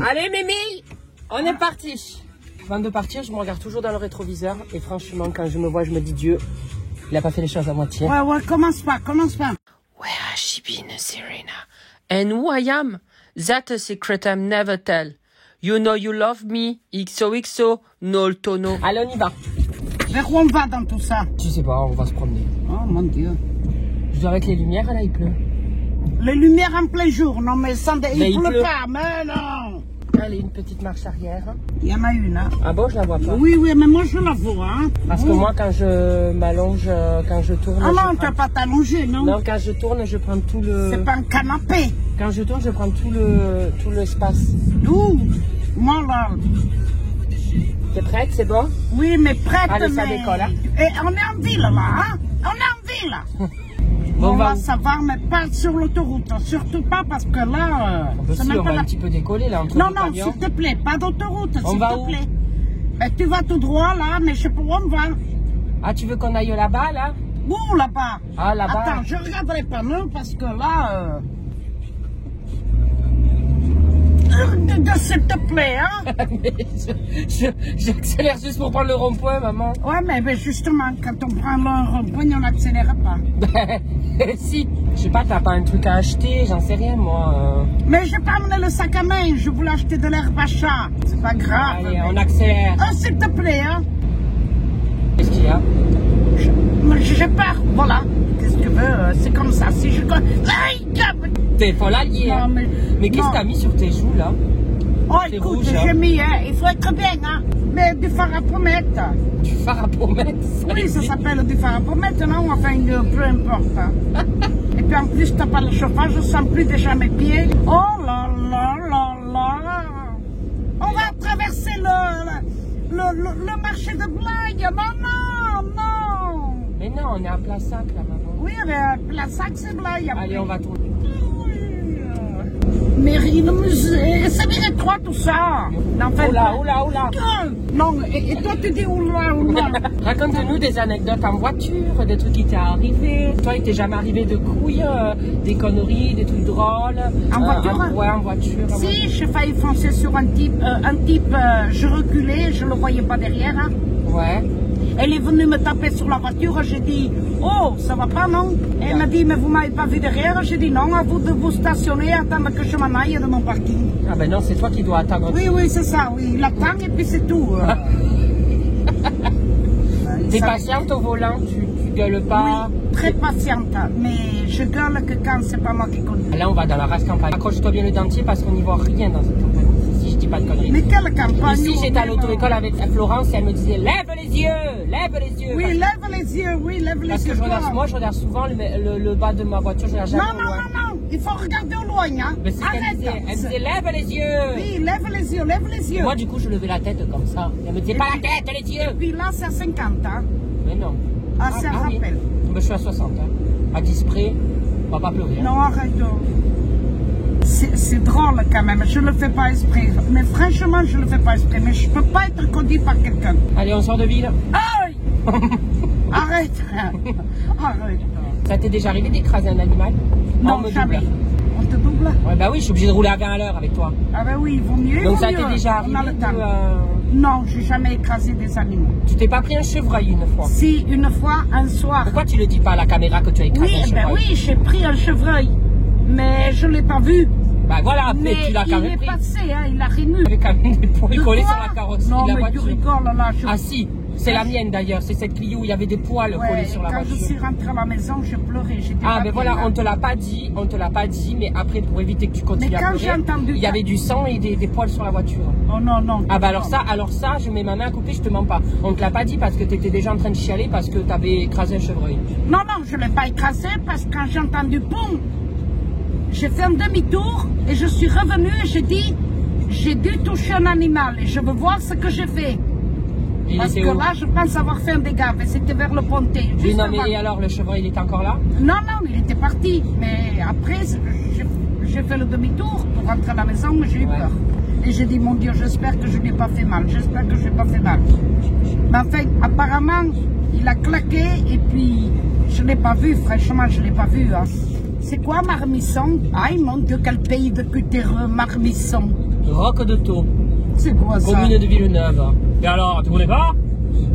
Allez Mimi, on est parti. Avant de partir, je me regarde toujours dans le rétroviseur. Et franchement, quand je me vois, je me dis Dieu, il a pas fait les choses à moitié. Ouais, commence pas. Where has she been, Serena? And who I am? That's a secret I'm never tell. You know you love me. XOXO, no tono. Allez, on y va. Vers où on va dans tout ça? Je sais pas, on va se promener. Oh mon Dieu. Je dois avec les lumières, là, il pleut. Les lumières en plein jour, non mais sans des... Mais il pleut pas, mais non. Allez, une petite marche arrière. Il y en a une, hein. Ah bon, je la vois pas. Oui, mais moi je la vois, hein. Parce que moi, quand je m'allonge, quand je tourne... Ah non, t'as pas t'allonger, non? Non, quand je tourne, je prends tout le... C'est pas un canapé. Quand je tourne, je prends tout l'espace. D'où? Moi là... T'es prête, c'est bon? Oui, mais prête, allez, mais... ça décolle, hein. Et on est en ville, là, hein. On est en ville. Bon, là, ça va, mais pas sur l'autoroute. Surtout pas parce que là... on va un petit peu décoller, là, entre non, s'il te plaît, pas d'autoroute, s'il te plaît. Ben, tu vas tout droit, là, mais je sais pas où on va. Ah, tu veux qu'on aille là-bas, là? Où, là-bas? Ah, là-bas. Attends, je regarderai pas mieux parce que là... S'il te plaît, hein? J'accélère juste pour prendre le rond-point, maman. Ouais, mais justement, quand on prend le rond-point, on n'accélère pas. Si, je sais pas, t'as pas un truc à acheter, j'en sais rien, moi. Mais j'ai pas amené le sac à main, je voulais acheter de l'herbe à chat. C'est pas grave. Allez, on accélère. Oh, s'il te plaît, hein? Qu'est-ce qu'il y a? J'ai peur, voilà. Qu'est-ce que tu veux? C'est comme ça. Si je... T'es folle alliée, hein? Mais qu'est-ce que t'as mis sur tes joues, là? Oh, écoute, j'ai mis, hein, il faut être bien, hein? Mais du phare à pommette. Du phare à pommette? Oui, ça s'appelle du phare à pommette, non? Enfin, peu importe. Hein. Et puis en plus, t'as pas le chauffage, je sens plus déjà mes pieds. Oh là là là là! On va traverser le marché de blagues. Non! Mais non, on est à Plasac, là, maman. Oui, mais Plasac, c'est blague. Allez, on va tourner. Mairie, le musée, c'est bien étroit tout ça. Non, Oula. Non, et toi tu dis oula. Raconte-nous des anecdotes en voiture, des trucs qui t'est arrivé. Toi, il t'est jamais arrivé de couilles, des conneries, des trucs drôles. En voiture? Ouais, en voiture. Si, j'ai failli foncer sur un type, je reculais, je le voyais pas derrière. Hein. Ouais. Elle est venue me taper sur la voiture, j'ai dit, oh, ça va pas, non? Elle m'a dit, mais vous m'avez pas vu derrière? J'ai dit, non, à vous de vous stationner, attendre que je m'en aille de mon parking. Ah ben non, c'est toi qui dois attendre. Oui, c'est ça, oui, il attend et puis c'est tout. T'es patiente au volant, tu gueules pas? Oui, très patiente, mais je gueule que quand c'est pas moi qui conduis. Là, on va dans la race campagne. Accroche-toi bien le dentier parce qu'on n'y voit rien dans cette campagne. Si je dis pas de conneries. Mais quelle campagne? Ici, j'étais à l'auto-école avec Florence et elle me disait lève les yeux. Oui, lève les yeux, Parce que moi, je regarde souvent le bas de ma voiture, je regarde jamais au loin. Non, il faut regarder au loin, hein. Mais c'est ce qu'elle disait. Elle disait lève les yeux. Oui, lève les yeux. Moi, du coup, je levais la tête comme ça. Elle me disait pas la tête, les yeux. Et puis là, c'est à 50, hein. Mais non. Ah, c'est un rappel. Oui. Je suis à 60, hein. À 10 près, on va pas pleurer. Hein. Non, arrête. C'est drôle quand même, je le fais pas exprès. Mais franchement, je le fais pas exprès. Mais je peux pas être conduit par quelqu'un. Allez, on sort de ville. Aïe. Arrête. Ça t'est déjà arrivé d'écraser un animal? Non, jamais. On te double? Ouais, bah oui, je suis obligée de rouler à 20 à l'heure avec toi. Ah bah oui, il vaut mieux. Donc ça t'est déjà arrivé? Non, j'ai jamais écrasé des animaux. Tu t'es pas pris un chevreuil une fois? Si, une fois, un soir. Pourquoi tu le dis pas à la caméra que tu as écrasé un chevreuil? Oui, j'ai pris un chevreuil, mais je l'ai pas vu. Bah voilà, mais tu l'as quand même pris. Il est passé, hein, il a rému. Il avait quand même des poils collés sur la carrosserie de la voiture. Tu rigoles là. Ah si, c'est la mienne d'ailleurs, c'est cette Clio où il y avait des poils collés sur la voiture. Quand je suis rentrée à la maison, je pleurais. Ah ben voilà, on te l'a pas dit, mais après pour éviter que tu continues à pleurer, il y avait du sang et des poils sur la voiture. Oh non. Ah bah alors ça, je mets ma main à couper, je te mens pas. On te l'a pas dit parce que tu étais déjà en train de chialer parce que tu avais écrasé un chevreuil. Non, je l'ai pas écrasé parce que quand j'ai entendu boum, j'ai fait un demi-tour et je suis revenue et j'ai dit, j'ai dû toucher un animal et je veux voir ce que j'ai fait. Parce que là, je pense avoir fait un dégât, mais c'était vers le Pontet. Oui, non, mais et alors, le chevreuil, il était encore là? Non, il était parti. Mais après, j'ai fait le demi-tour pour rentrer à la maison, mais j'ai eu peur. Et j'ai dit, mon Dieu, j'espère que je n'ai pas fait mal. Mais enfin, apparemment, il a claqué et puis, je ne l'ai pas vu, franchement, je ne l'ai pas vu. Hein. C'est quoi Marmisson? Aïe mon Dieu, quel pays de cutéreux, Marmisson. Roc de Thau, C'est quoi ça? commune de Villeneuve. Et alors, tu connais pas?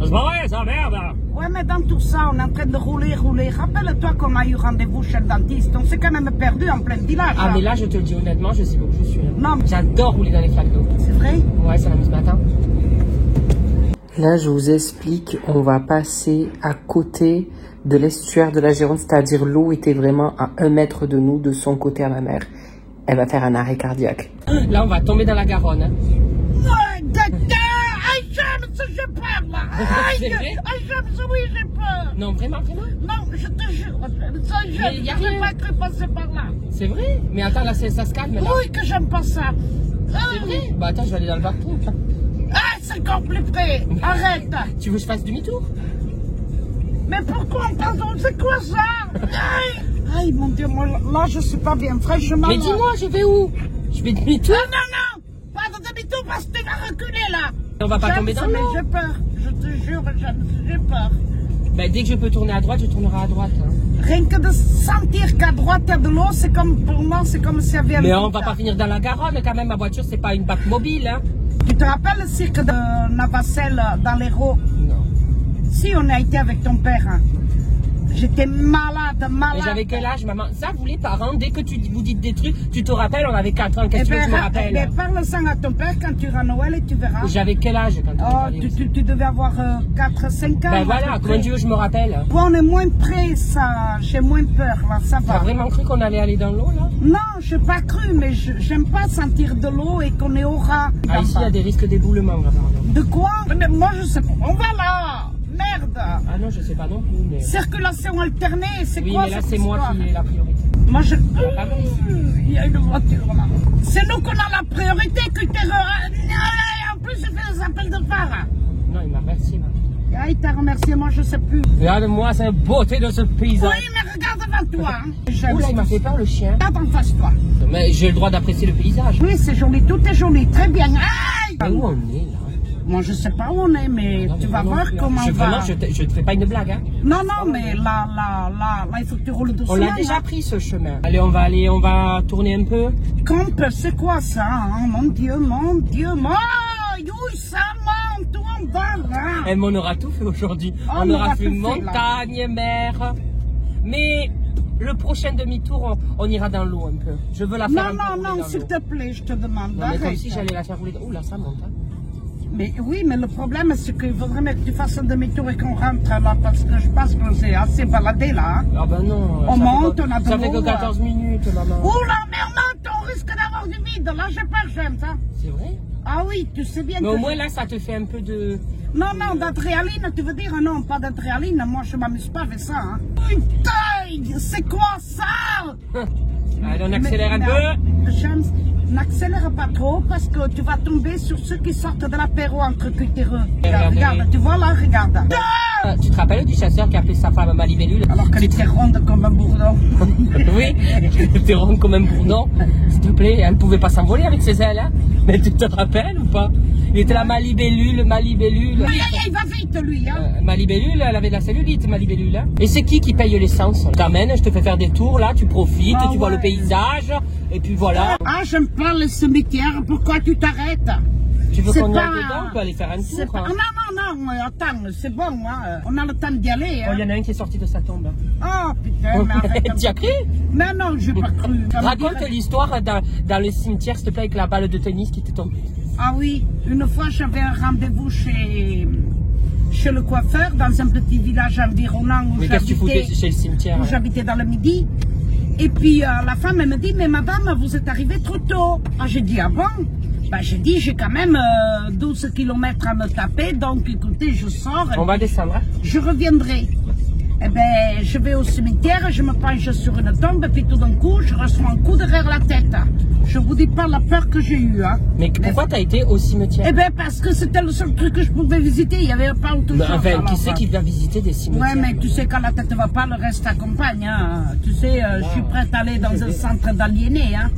C'est pas vrai, ça, merde. Ouais, mais dans tout ça, on est en train de rouler. Rappelle-toi qu'on a eu rendez-vous chez le dentiste. On s'est quand même perdu en plein village. Ah, mais là, je te le dis honnêtement, je sais pas où je suis. Hein. Non, mais J'adore rouler dans les flaques d'eau. c'est vrai? Ouais, ça m'amuse ce matin. Là, je vous explique, on va passer à côté de l'estuaire de la Gironde, c'est-à-dire l'eau était vraiment à 1 mètre de nous, de son côté à la mer. Elle va faire un arrêt cardiaque. Là, on va tomber dans la Garonne. Hein. Ouais, aïe, j'aime ça, j'ai peur là. C'est vrai? Aïe, j'aime ça, oui, j'ai peur. Non, vraiment, vraiment? Non, je te jure, ça, Mais y a je n'ai rien. pas cru passer par là. C'est vrai? Mais attends, là, ça se calme, là. Oui, que j'aime pas ça. C'est vrai? Bah attends, je vais aller dans le bateau. Ah, c'est encore plus près. Arrête. Tu veux que je fasse demi-tour? Mais pourquoi on parle? C'est quoi ça? Aïe, aïe, mon Dieu, moi, là, je suis pas bien, franchement. Mais dis-moi, je vais où? Je vais demi-tour? Non, pas de demi-tour parce que tu vas reculer là. On va pas J'aime tomber ça, dans l'eau. mais j'ai peur. Je te jure, j'ai peur. Bah dès que je peux tourner à droite, je tournerai à droite. Hein. Rien que de sentir qu'à droite il y a de l'eau, c'est comme pour moi, c'est comme s'il y avait un Mais on vide. va pas finir dans la Garonne quand même, ma voiture c'est pas une bac mobile. Hein. Tu te rappelles le cirque de Navacelle dans l'Hérault? Non. Si on a été avec ton père, hein. J'étais malade. Mais j'avais quel âge, maman? Ça, vous les parents, dès que vous dites des trucs, tu te rappelles, on avait 4 ans, qu'est-ce que tu veux que je me rappelle? Parle-en à ton père quand tu iras à Noël et tu verras. J'avais quel âge quand on est Oh, allé aussi? tu devais avoir 4-5 ans. Ben voilà, comment tu veux que je me rappelle? Bon, on est moins près, ça. J'ai moins peur, là, ça T'as va. vraiment cru qu'on allait aller dans l'eau, là? Non, je n'ai pas cru, mais j'aime pas sentir de l'eau et qu'on est au ras. Ah, ici, il y a des risques d'éboulement, là, pardon. De quoi? Mais moi, je sais pas. On va là. Merde. Ah non, je sais pas non plus, mais... Circulation alternée, c'est Oui, quoi mais là, cette c'est moi histoire? qui ai la priorité. Moi, je... Ah, bon, ici. Il y a une voiture là. C'est nous qu'on a la priorité que t'es... En plus, il fait des appels de phare. Non, il m'a remercié, maman. Ah, il t'a remercié, moi, je sais plus. Regarde-moi cette beauté de ce paysage. Oui, mais regarde devant toi. Hein. Oh là, il m'a fait peur, le chien. Regarde en face, toi. Mais j'ai le droit d'apprécier le paysage. Oui, c'est joli, tout est joli, très bien. Aïe! Mais où on est, là? Moi, je sais pas où on est, mais Non, tu mais vas moi non voir plus, hein. comment on va. Vraiment, je te fais pas une blague, hein. Non, mais là, il faut que tu roules doucement. On l'a déjà pris, ce chemin. Allez, on va tourner un peu. Camp, c'est quoi ça, hein? Mon Dieu, mon... Oui, ça monte, où on va, là? Et on aura tout fait aujourd'hui. Oh, on aura fait tout fait, montagne, mer. Mais le prochain demi-tour, on ira dans l'eau un peu. Je veux la faire Non, s'il te plaît, je te demande. Non, mais comme arrête. si j'allais la faire rouler. Ouh là, ça monte. Hein. Mais oui, mais le problème, c'est qu'il faudrait que tu fasses un demi-tour et qu'on rentre là, parce que je pense qu'on s'est assez baladé là. Hein. Ah ben non. On ça monte, fait, on a de ça fait que l'eau, 14 minutes, maman. Ouh là, mais on risque d'avoir du vide. Là, j'ai peur, j'aime ça. C'est vrai? Ah oui, tu sais bien Mais que... au moins là, ça te fait un peu de... Non, d'adrénaline, tu veux dire? Non, pas d'adrénaline, moi je m'amuse pas avec ça. Hein. Putain, c'est quoi ça? Allez, on accélère un peu. James, n'accélère pas trop parce que tu vas tomber sur ceux qui sortent de l'apéro entre cutéreux. Regarde, tu vois là, regarde. Tu te rappelles du chasseur qui a appelé sa femme Malibellule? Alors qu'elle était ronde comme un bourdon. Oui, elle était ronde comme un bourdon. S'il te plaît, elle ne pouvait pas s'envoler avec ses ailes. Hein. Mais tu te rappelles ou pas? Il était la Malibellule. Il va vite lui, hein. Malibellule, elle avait de la cellulite, Malibellule. Hein. Et c'est qui paye l'essence? Je t'amène, je te fais faire des tours là, tu profites, tu vois le paysage, et puis voilà. Ah, j'aime pas le cimetière, pourquoi tu t'arrêtes? Tu veux qu'on y aille dedans? On peut aller faire un tour. Hein. Non, attends, c'est bon, hein. On a le temps d'y aller. Il y en a un qui est sorti de sa tombe. Oh putain, mais arrête. Tu as cru? Non, j'ai pas cru. Raconte l'histoire dans le cimetière, s'il te plaît, avec la balle de tennis qui était tombée. Ah oui, une fois j'avais un rendez-vous chez le coiffeur dans un petit village environnant où mais qu'est-ce que tu foutais chez le cimetière? Où j'habitais dans le Midi. Et puis la femme elle me dit, mais madame, vous êtes arrivée trop tôt. Ah, j'ai dit, ah bon? Ben, j'ai dit, j'ai quand même 12 km à me taper, donc écoutez, je sors. On va descendre. Hein? Je reviendrai. Eh ben, je vais au cimetière, je me penche sur une tombe, et puis tout d'un coup, je reçois un coup derrière la tête. Je vous dis pas la peur que j'ai eue. Hein. Mais pourquoi t'as été au cimetière? Eh ben, parce que c'était le seul truc que je pouvais visiter, il n'y avait pas autre chose. Enfin, qui c'est qui va visiter des cimetières? Ouais, mais tu sais, quand la tête ne va pas, le reste accompagne. Hein. Tu sais, je suis prête à aller dans un centre d'aliénés. Hein.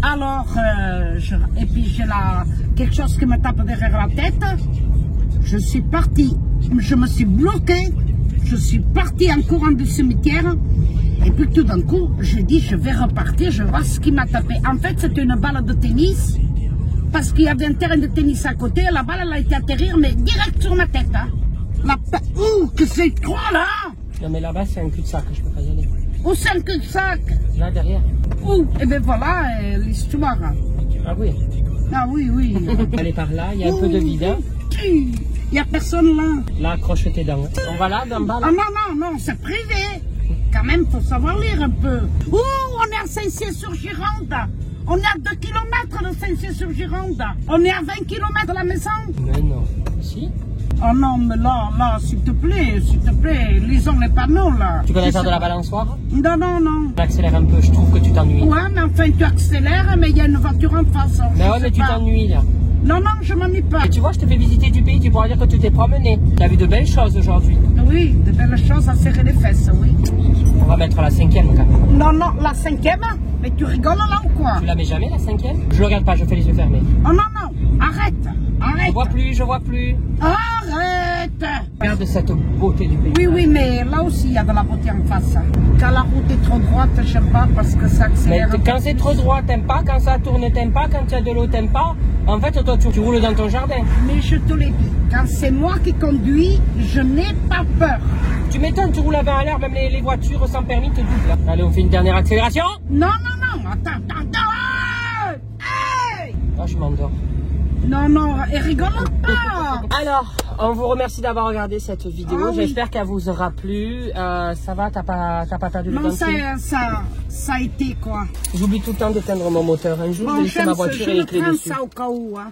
Alors, et puis j'ai quelque chose qui me tape derrière la tête. Je suis partie. Je me suis bloquée. Je suis partie en courant du cimetière. Et puis tout d'un coup, j'ai dit, je vais repartir, je vois ce qui m'a tapé. En fait, c'était une balle de tennis parce qu'il y avait un terrain de tennis à côté, la balle elle a été atterrir, mais direct sur ma tête. Hein. Ouh, que c'est quoi là? Non mais là-bas c'est un cul-de-sac, je peux pas y aller. Où c'est un cul-de-sac? Là derrière. Ouh, et ben voilà l'histoire. Ah oui. Ah oui, oui. Allez par là, il y a un peu de vide. Hein. Il n'y a personne là. Là, accroche tes dents. On va là, d'en bas là. Ah non, c'est privé. Quand même, faut savoir lire un peu. Ouh, on est à Saint-Cyr-sur-Gironde. On est à 2 km de Saint-Cyr-sur-Gironde. On est à 20 km de la maison. Mais non. Si? Oh non, mais là, s'il te plaît, lisons les panneaux là. Tu connais faire de la balançoire? Non. Accélère un peu, je trouve que tu t'ennuies. Ouais, mais enfin, tu accélères, mais il y a une voiture en face. Mais ouais, mais tu t'ennuies là. Non, je m'ennuie pas. Et tu vois, je te fais visiter du pays, tu pourras dire que tu t'es promené. Tu as vu de belles choses aujourd'hui. Oui, de belles choses à serrer les fesses, oui. On va mettre la 5e quand même. Non, la 5e? Mais tu rigoles là ou quoi? Tu la mets jamais la 5e? Je le regarde pas, je fais les yeux fermés. Oh non, arrête. Je vois plus. Arrête. Regarde cette beauté du pays. Oui, mais là aussi il y a de la beauté en face. Quand la route est trop droite, j'aime pas parce que ça accélère. Mais quand c'est trop droit, t'aimes pas. Quand ça tourne, t'aimes pas. Quand il y a de l'eau, t'aimes pas. En fait, toi, tu roules dans ton jardin. Mais je te l'ai dit, quand c'est moi qui conduis, je n'ai pas peur. Tu m'étonnes, tu roules à 20 à l'heure, même les voitures sans permis te doublent. Allez, on fait une dernière accélération. Non, attends. Hey. Ah, je m'endors. Non, et rigole pas. Alors, on vous remercie d'avoir regardé cette vidéo. Ah, oui. J'espère qu'elle vous aura plu. Ça va, t'as pas perdu le Non, dentier? ça a été quoi. J'oublie tout le temps d'éteindre mon moteur. Un jour, je vais laisser ma voiture et les clés dessus. Ça au cas où. Hein.